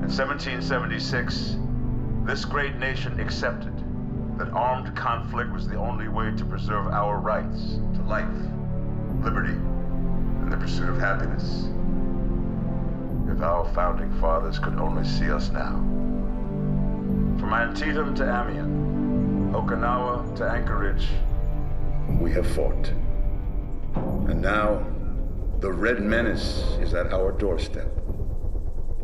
In 1776, this great nation accepted that armed conflict was the only way to preserve our rights to life, liberty, and the pursuit of happiness. If our founding fathers could only see us now. From Antietam to Amiens, Okinawa to Anchorage, we have fought. And now, the Red Menace is at our doorstep.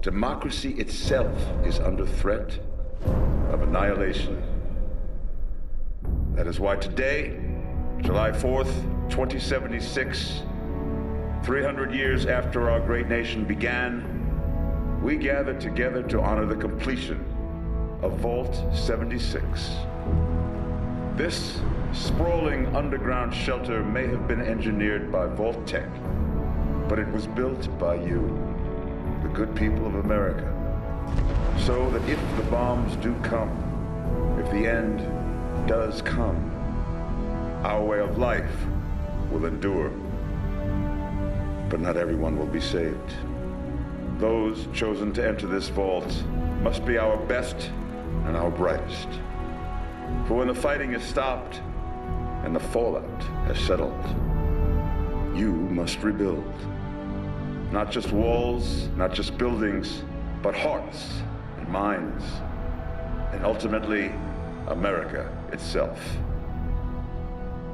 Democracy itself is under threat of annihilation. That is why today, July 4th, 2076, 300 years after our great nation began, we gather together to honor the completion of Vault 76. This sprawling underground shelter may have been engineered by Vault Tech, but it was built by you, the good people of America, so that if the bombs do come, if the end does come, our way of life will endure. But not everyone will be saved. Those chosen to enter this vault must be our best and our brightest. For when the fighting is stopped and the fallout has settled, you must rebuild. Not just walls, not just buildings, but hearts and minds, and ultimately, America itself.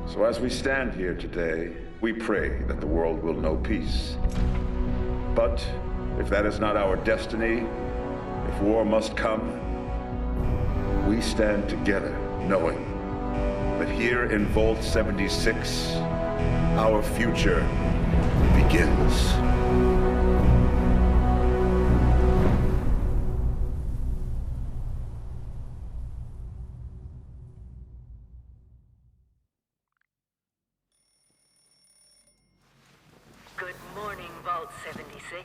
So as we stand here today, we pray that the world will know peace. But if that is not our destiny, if war must come, we stand together knowing that here in Vault 76, our future begins. Good morning, Vault 76.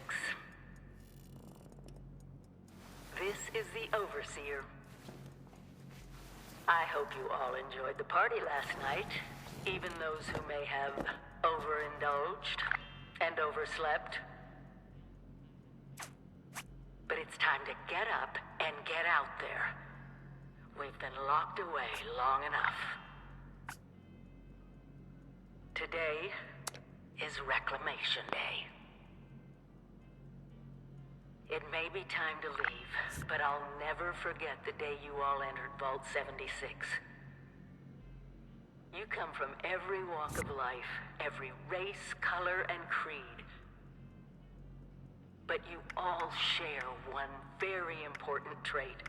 This is the Overseer. I hope you all enjoyed the party last night, even those who may have overindulged and overslept. But it's time to get up and get out there. We've been locked away long enough. Today is Reclamation Day. It may be time to leave, but I'll never forget the day you all entered Vault 76. You come from every walk of life, every race, color, and creed. But you all share one very important trait.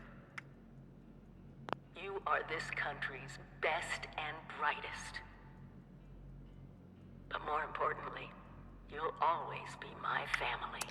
You are this country's best and brightest. But more importantly, you'll always be my family.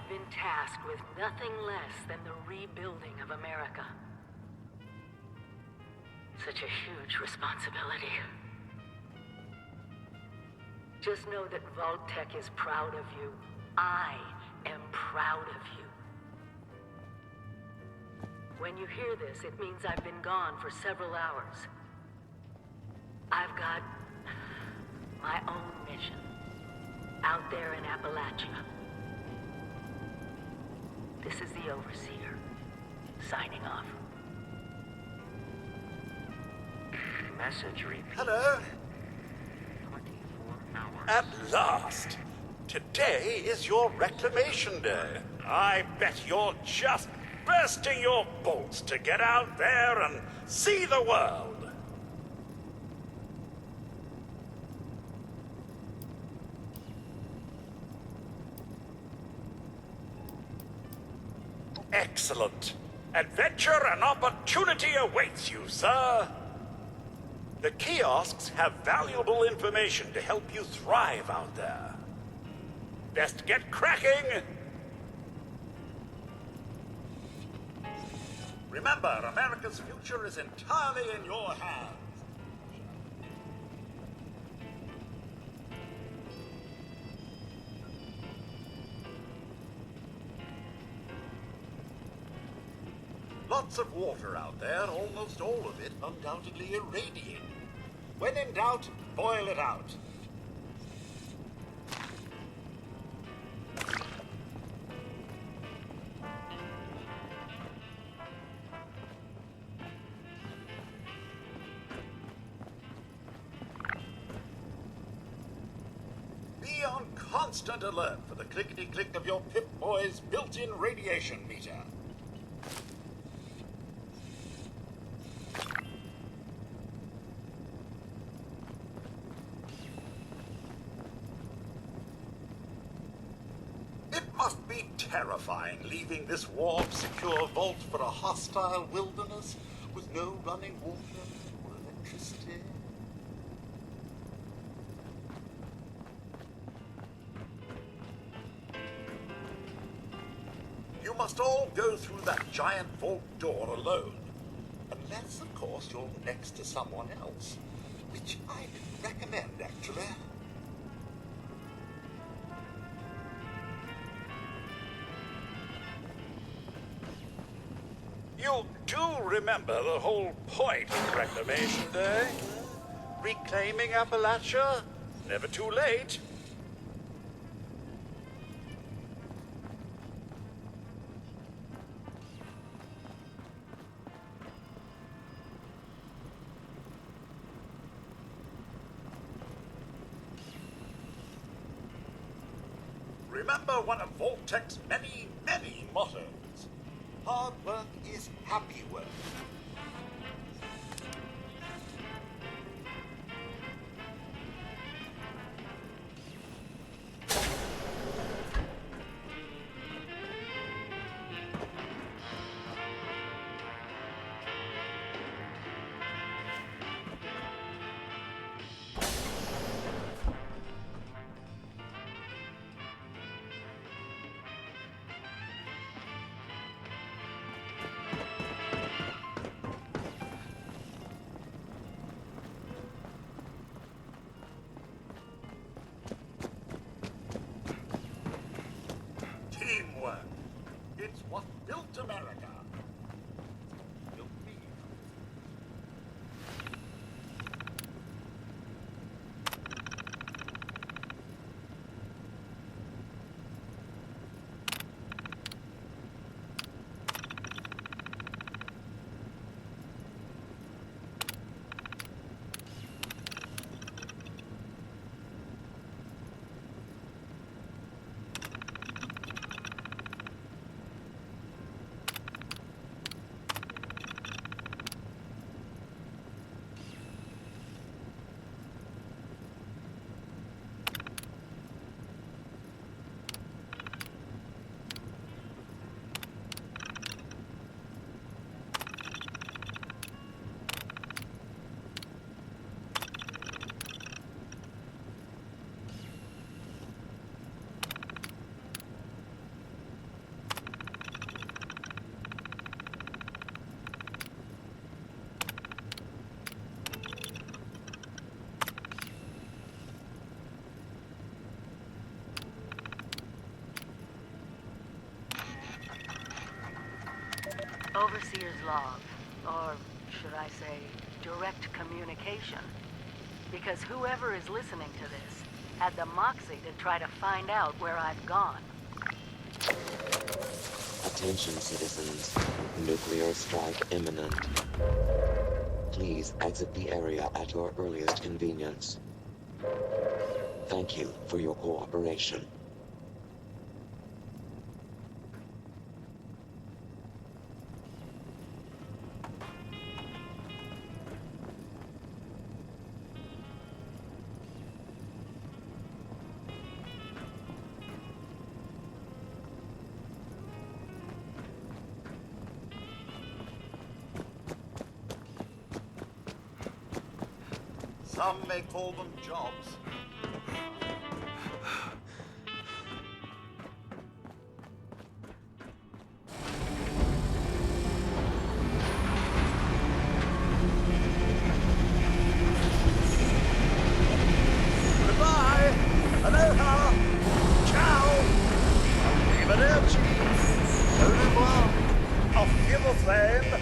have been tasked with nothing less than the rebuilding of America. Such a huge responsibility. Just know that Vault-Tec is proud of you. I am proud of you. When you hear this, it means I've been gone for several hours. I've got my own mission out there in Appalachia. This is the Overseer, signing off. Message repeat. Hello? 24 hours. At last! Today is your reclamation day. I bet you're just bursting your bolts to get out there and see the world. Excellent. Adventure and opportunity awaits you, sir. The kiosks have valuable information to help you thrive out there. Best get cracking! Remember, America's future is entirely in your hands. Lots of water out there, almost all of it undoubtedly irradiated. When in doubt, boil it out. Be on constant alert for the clickety-click of your Pip-Boy's built-in radiation meter. It must be terrifying leaving this warp-secure vault for a hostile wilderness with no running water or electricity. You must all go through that giant vault door alone. Unless, of course, you're next to someone else. Which I'd recommend, actually. You do remember the whole point of Reclamation Day? Reclaiming Appalachia? Never too late. Remember one of Vault-Tec's many, many mottos. Hard work is happy work. Teamwork. It's what built America. Built me. Overseer's log, or should I say, direct communication. Because whoever is listening to this had the moxie to try to find out where I've gone. Attention citizens, nuclear strike imminent. Please exit the area at your earliest convenience. Thank you for your cooperation. Some may call them jobs. Goodbye! Aloha! Ciao! Arrivederci! Au revoir! Auf Wiedersehen!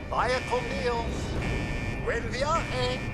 Vaya con Dios! Buen viaje!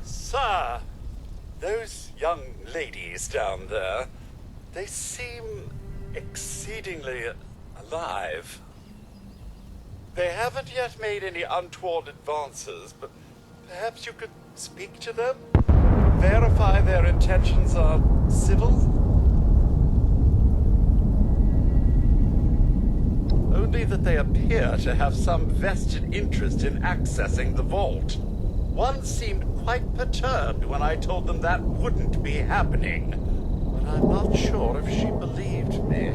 Sir, those young ladies down there, they seem exceedingly alive. They haven't yet made any untoward advances, but perhaps you could speak to them? Verify their intentions are civil? Only that they appear to have some vested interest in accessing the vault. One seemed quite perturbed when I told them that wouldn't be happening, but I'm not sure if she believed me.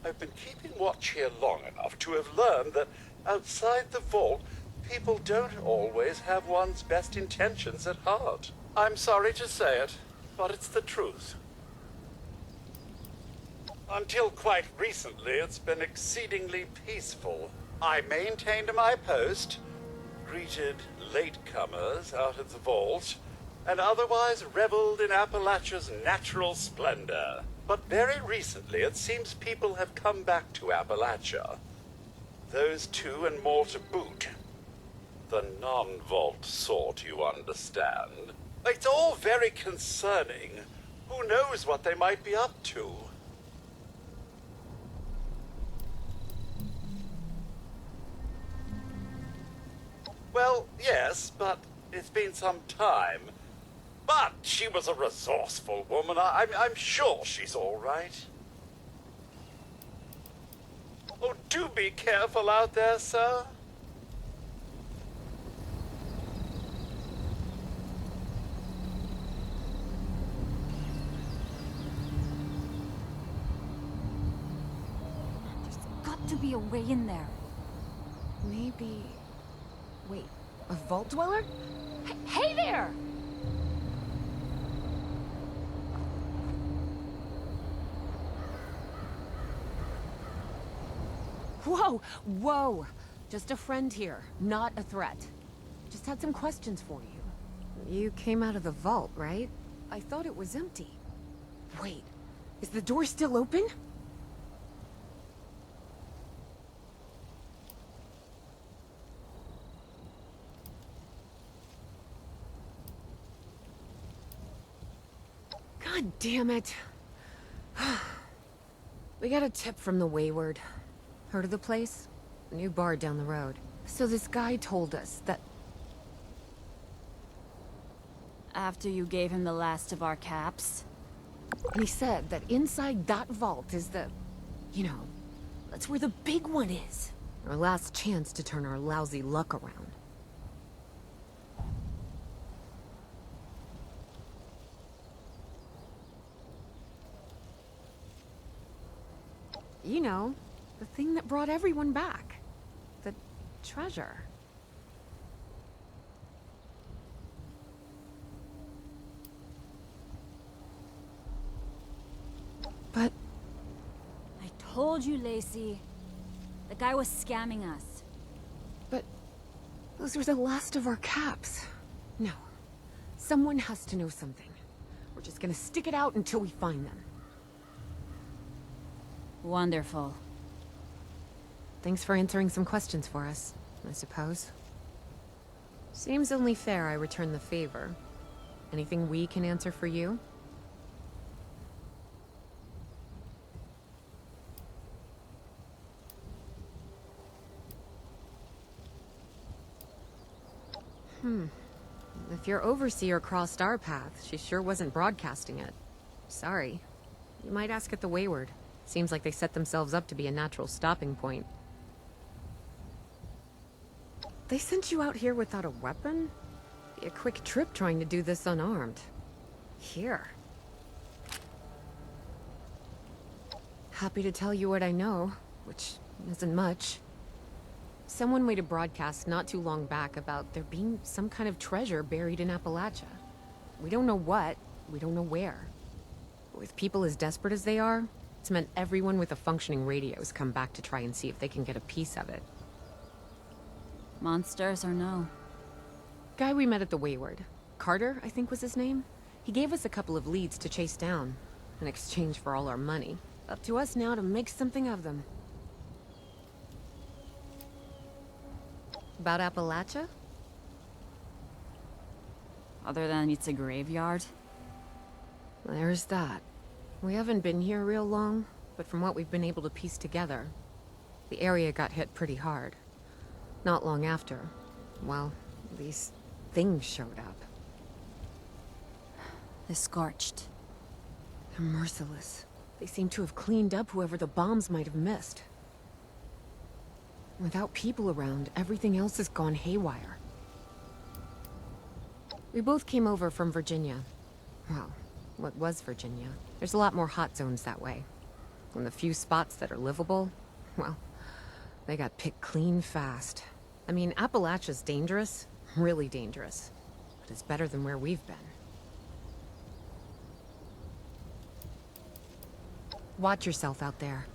I I've been keeping watch here long enough to have learned that outside the vault, people don't always have one's best intentions at heart. I'm sorry to say it, but it's the truth. Until quite recently, it's been exceedingly peaceful. I maintained my post, greeted latecomers out of the vault, and otherwise reveled in Appalachia's natural splendor. But very recently, it seems people have come back to Appalachia. Those two and more to boot. The non-vault sort, you understand. It's all very concerning. Who knows what they might be up to? Well, yes, but it's been some time. But she was a resourceful woman. I'm sure she's all right. Oh, do be careful out there, sir. There's got to be a way in there. Maybe... Wait, a vault dweller? Hey there! Whoa, whoa! Just a friend here, not a threat. Just had some questions for you. You came out of the vault, right? I thought it was empty. Wait, is the door still open? God damn it. We got a tip from the Wayward. Heard of the place? A new bar down the road. So this guy told us that... After you gave him the last of our caps? And he said that inside that vault is the... You know, that's where the big one is. Our last chance to turn our lousy luck around. You know, the thing that brought everyone back. The treasure. But... I told you, Lacey. The guy was scamming us. But... those were the last of our caps. No. Someone has to know something. We're just gonna stick it out until we find them. Wonderful. Thanks for answering some questions for us, I suppose. Seems only fair I return the favor. Anything we can answer for you? If your overseer crossed our path, she sure wasn't broadcasting it. Sorry. You might ask at the Wayward. Seems like they set themselves up to be a natural stopping point. They sent you out here without a weapon? Be a quick trip trying to do this unarmed. Here. Happy to tell you what I know, which isn't much. Someone made a broadcast not too long back about there being some kind of treasure buried in Appalachia. We don't know what, we don't know where. With people as desperate as they are, it's meant everyone with a functioning radio has come back to try and see if they can get a piece of it. Monsters or no? Guy we met at the Wayward. Carter, I think was his name. He gave us a couple of leads to chase down, in exchange for all our money. Up to us now to make something of them. About Appalachia? Other than it's a graveyard? There's that. We haven't been here real long, but from what we've been able to piece together, the area got hit pretty hard. Not long after, well, these things showed up. The Scorched. They're merciless. They seem to have cleaned up whoever the bombs might have missed. Without people around, everything else has gone haywire. We both came over from Virginia. Well, what was Virginia? There's a lot more hot zones that way. And the few spots that are livable, well, they got picked clean fast. I mean, Appalachia's dangerous, really dangerous. But it's better than where we've been. Watch yourself out there.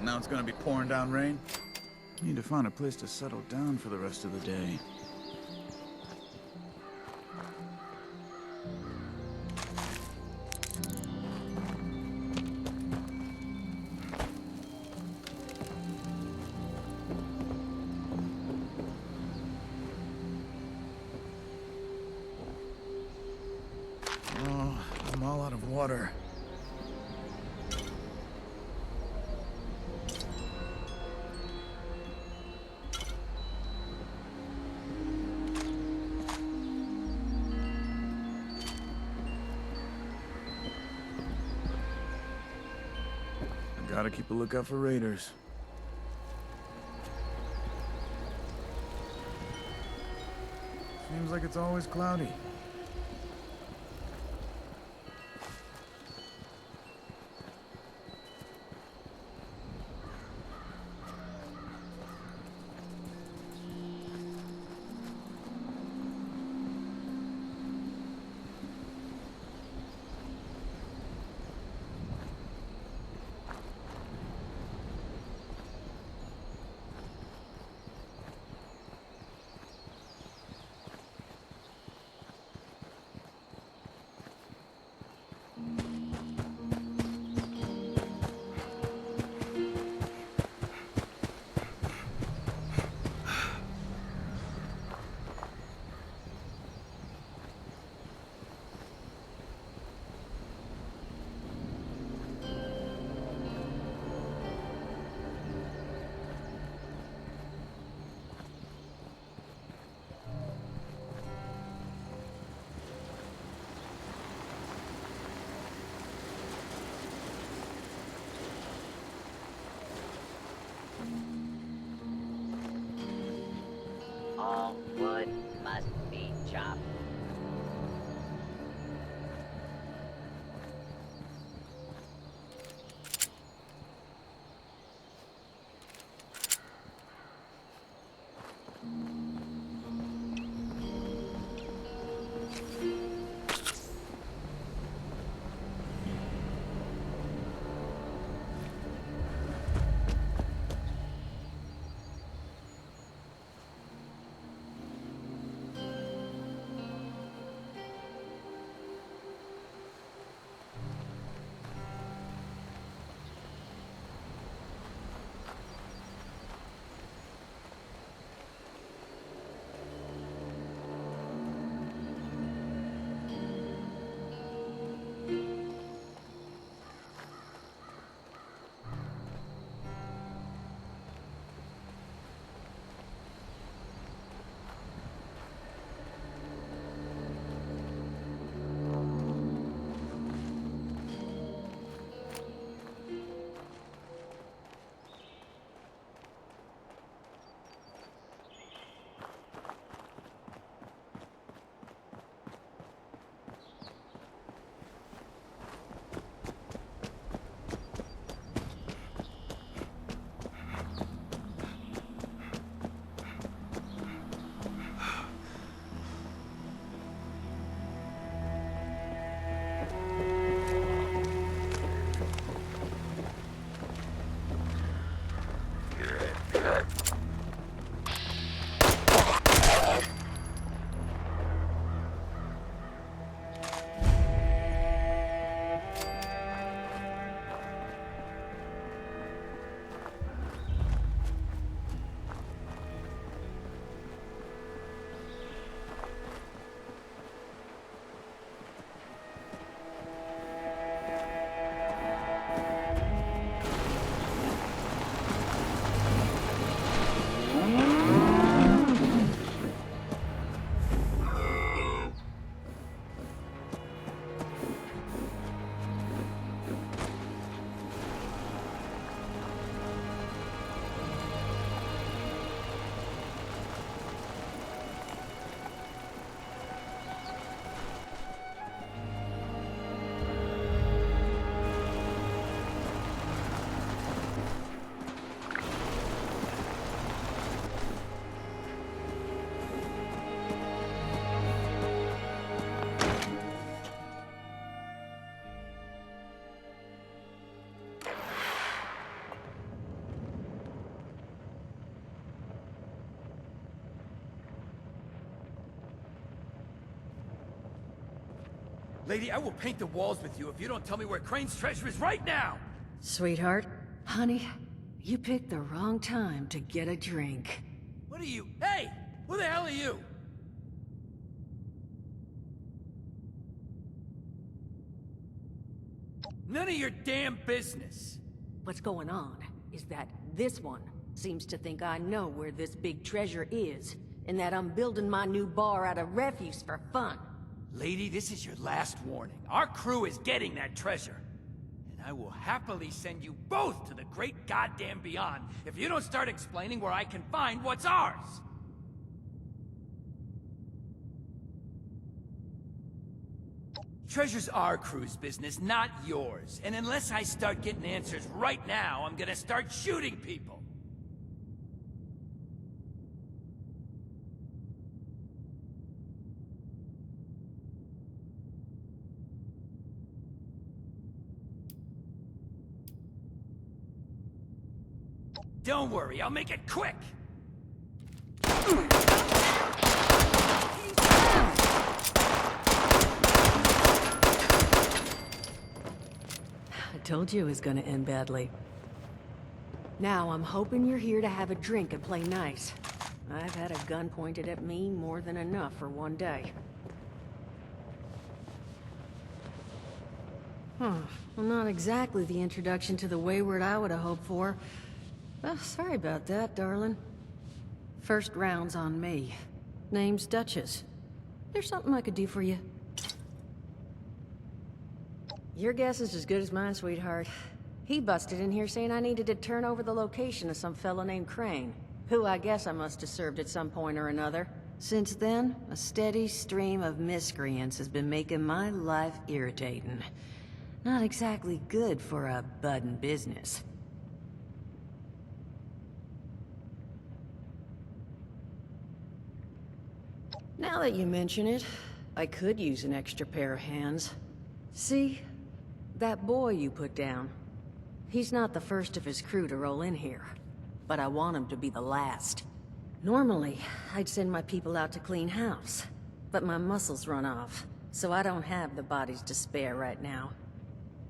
Now it's gonna be pouring down rain. Need to find a place to settle down for the rest of the day. Oh, I'm all out of water. Gotta keep a lookout for raiders. Seems like it's always cloudy. All wood must be chopped. Lady, I will paint the walls with you if you don't tell me where Crane's treasure is right now! Sweetheart, honey, you picked the wrong time to get a drink. What are you? Hey! Who the hell are you? None of your damn business! What's going on is that this one seems to think I know where this big treasure is, and that I'm building my new bar out of refuse for fun. Lady, this is your last warning. Our crew is getting that treasure. And I will happily send you both to the great goddamn beyond if you don't start explaining where I can find what's ours! Treasure's our crew's business, not yours. And unless I start getting answers right now, I'm gonna start shooting people. Don't worry, I'll make it quick! I told you it was gonna end badly. Now I'm hoping you're here to have a drink and play nice. I've had a gun pointed at me more than enough for one day. Well, not exactly the introduction to the Wayward I would have hoped for. Oh, sorry about that, darling. First round's on me. Name's Duchess. There's something I could do for you. Your guess is as good as mine, sweetheart. He busted in here saying I needed to turn over the location of some fellow named Crane, who I guess I must have served at some point or another. Since then, a steady stream of miscreants has been making my life irritating. Not exactly good for a budding business. Now that you mention it, I could use an extra pair of hands. See? That boy you put down. He's not the first of his crew to roll in here, but I want him to be the last. Normally, I'd send my people out to clean house, but my muscles run off, so I don't have the bodies to spare right now.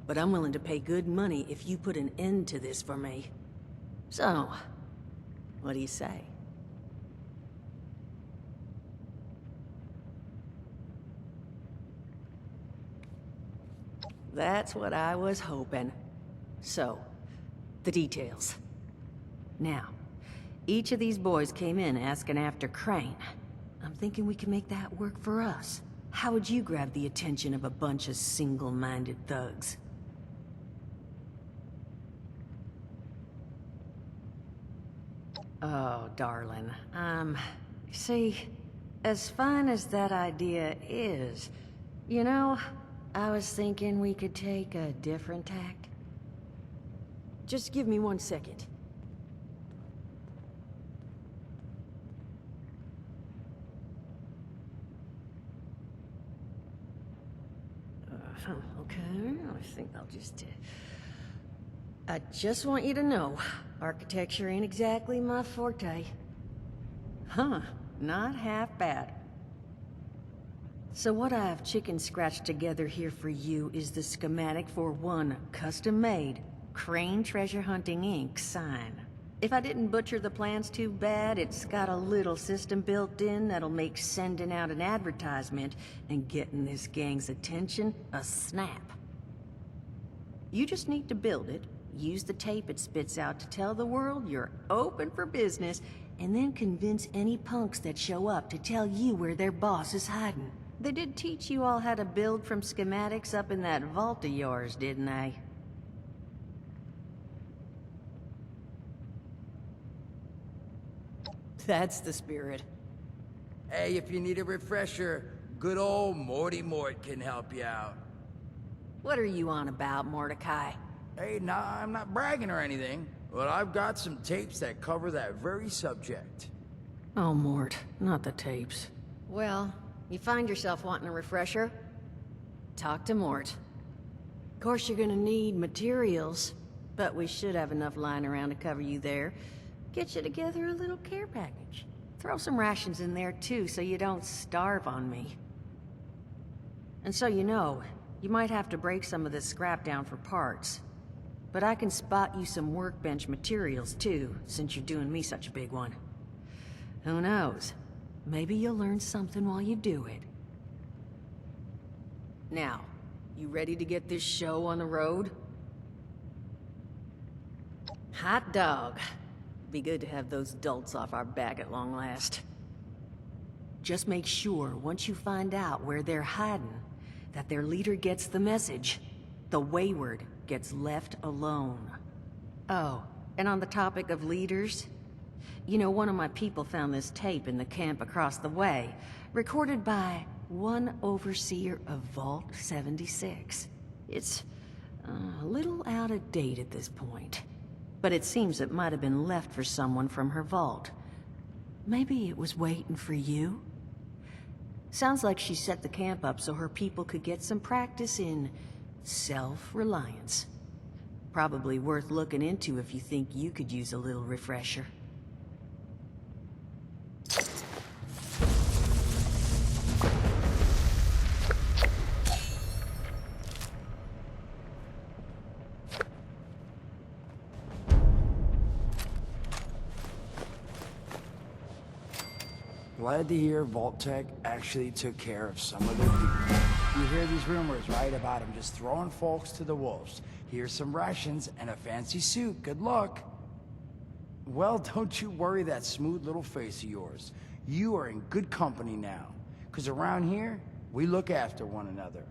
But I'm willing to pay good money if you put an end to this for me. So, what do you say? That's what I was hoping. So, the details. Now, each of these boys came in asking after Crane. I'm thinking we can make that work for us. How would you grab the attention of a bunch of single-minded thugs? Oh, darling. See, as fine as that idea is, you know, I was thinking we could take a different tack. Just give me 1 second. Okay, I think I'll just... I just want you to know, architecture ain't exactly my forte. Huh, not half bad. So what I've chicken scratched together here for you is the schematic for one custom-made Crane Treasure Hunting Inc. sign. If I didn't butcher the plans too bad, it's got a little system built in that'll make sending out an advertisement and getting this gang's attention a snap. You just need to build it, use the tape it spits out to tell the world you're open for business, and then convince any punks that show up to tell you where their boss is hiding. They did teach you all how to build from schematics up in that vault of yours, didn't they? That's the spirit. Hey, if you need a refresher, good old Morty Mort can help you out. What are you on about, Mordecai? Hey, nah, I'm not bragging or anything, but I've got some tapes that cover that very subject. Oh, Mort, not the tapes. Well, you find yourself wanting a refresher? Talk to Mort. Of course, you're gonna need materials, but we should have enough lying around to cover you there. Get you together a little care package. Throw some rations in there, too, so you don't starve on me. And so you know, you might have to break some of this scrap down for parts. But I can spot you some workbench materials too, since you're doing me such a big one. Who knows? Maybe you'll learn something while you do it. Now, you ready to get this show on the road? Hot dog. Be good to have those dolts off our back at long last. Just make sure, once you find out where they're hiding, that their leader gets the message. The wayward gets left alone. Oh, and on the topic of leaders, you know, one of my people found this tape in the camp across the way, recorded by one overseer of Vault 76. It's a little out of date at this point, but it seems it might have been left for someone from her vault. Maybe it was waiting for you? Sounds like she set the camp up so her people could get some practice in self-reliance. Probably worth looking into if you think you could use a little refresher. Glad to hear Vault-Tec actually took care of some of their people. You hear these rumors, right, about them just throwing folks to the wolves. Here's some rations and a fancy suit. Good luck. Well, don't you worry that smooth little face of yours. You are in good company now. Because around here, we look after one another.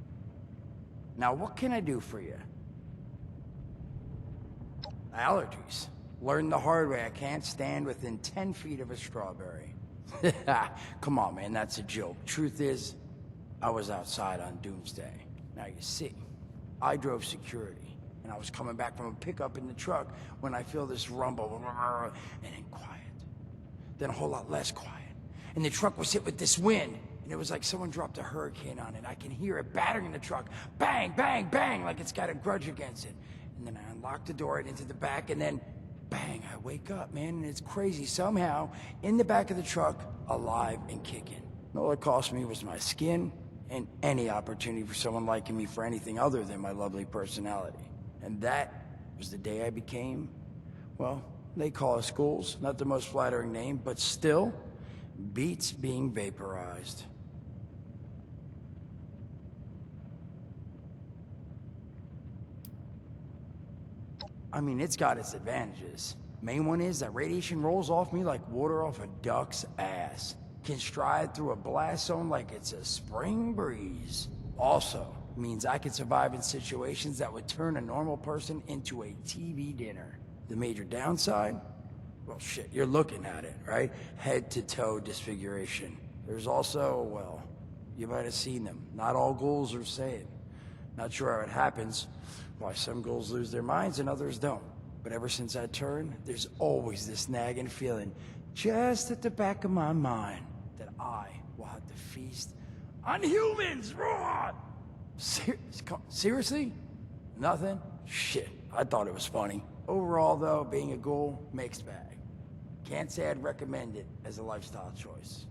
Now, what can I do for you? Allergies. Learned the hard way. I can't stand within 10 feet of a strawberry. Come on, man, that's a joke. Truth is, I was outside on Doomsday. Now you see, I drove security, and I was coming back from a pickup in the truck when I feel this rumble, and then quiet. Then a whole lot less quiet. And the truck was hit with this wind, and it was like someone dropped a hurricane on it. I can hear it battering the truck. Bang, bang, bang, like it's got a grudge against it. And then I unlocked the door and into the back, and then bang, I wake up, man, and it's crazy. Somehow, in the back of the truck, alive and kicking. All it cost me was my skin and any opportunity for someone liking me for anything other than my lovely personality. And that was the day I became, well, they call us ghouls. Not the most flattering name, but still, beats being vaporized. I mean, it's got its advantages. Main one is that radiation rolls off me like water off a duck's ass. Can stride through a blast zone like it's a spring breeze. Also, means I can survive in situations that would turn a normal person into a TV dinner. The major downside? Well, shit, you're looking at it, right? Head to toe disfiguration. There's also, well, you might have seen them. Not all ghouls are sane. Not sure how it happens. Why some ghouls lose their minds and others don't. But ever since I turned, there's always this nagging feeling just at the back of my mind that I will have to feast on humans! Raw! Seriously? Nothing? Shit, I thought it was funny. Overall, though, being a ghoul, mixed bag. Can't say I'd recommend it as a lifestyle choice.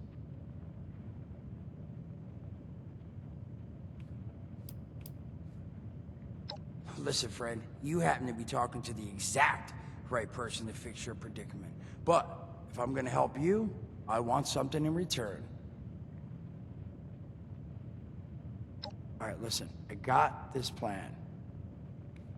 Listen, friend, you happen to be talking to the exact right person to fix your predicament. But if I'm gonna help you, I want something in return. All right, listen, I got this plan.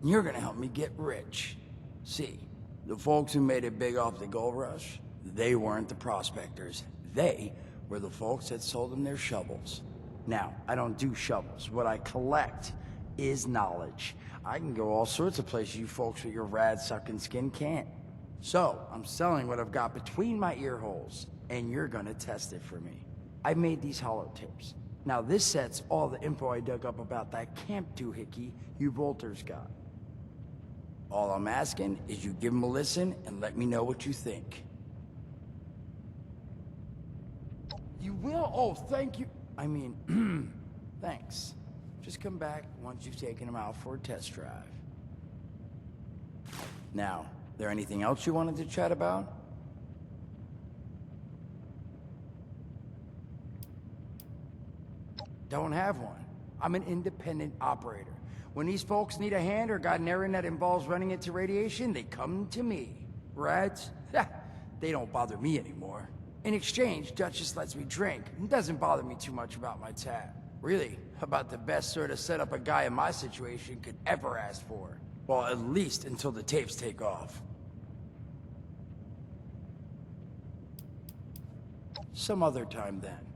You're gonna help me get rich. See, the folks who made it big off the gold rush, they weren't the prospectors. They were the folks that sold them their shovels. Now, I don't do shovels. What I collect is knowledge. I can go all sorts of places you folks with your rad-sucking skin can't. So, I'm selling what I've got between my ear holes, and you're gonna test it for me. I made these holotapes. Now this set's all the info I dug up about that camp doohickey you Volters got. All I'm asking is you give them a listen and let me know what you think. You will? Oh, thank you. I mean, thanks. Just come back once you've taken them out for a test drive. Now, there anything else you wanted to chat about? Don't have one. I'm an independent operator. When these folks need a hand or got an errand that involves running into radiation, they come to me. Rats? They don't bother me anymore. In exchange, Duchess lets me drink and doesn't bother me too much about my tab. Really, about the best sort of setup a guy in my situation could ever ask for. Well, at least until the tapes take off. Some other time then.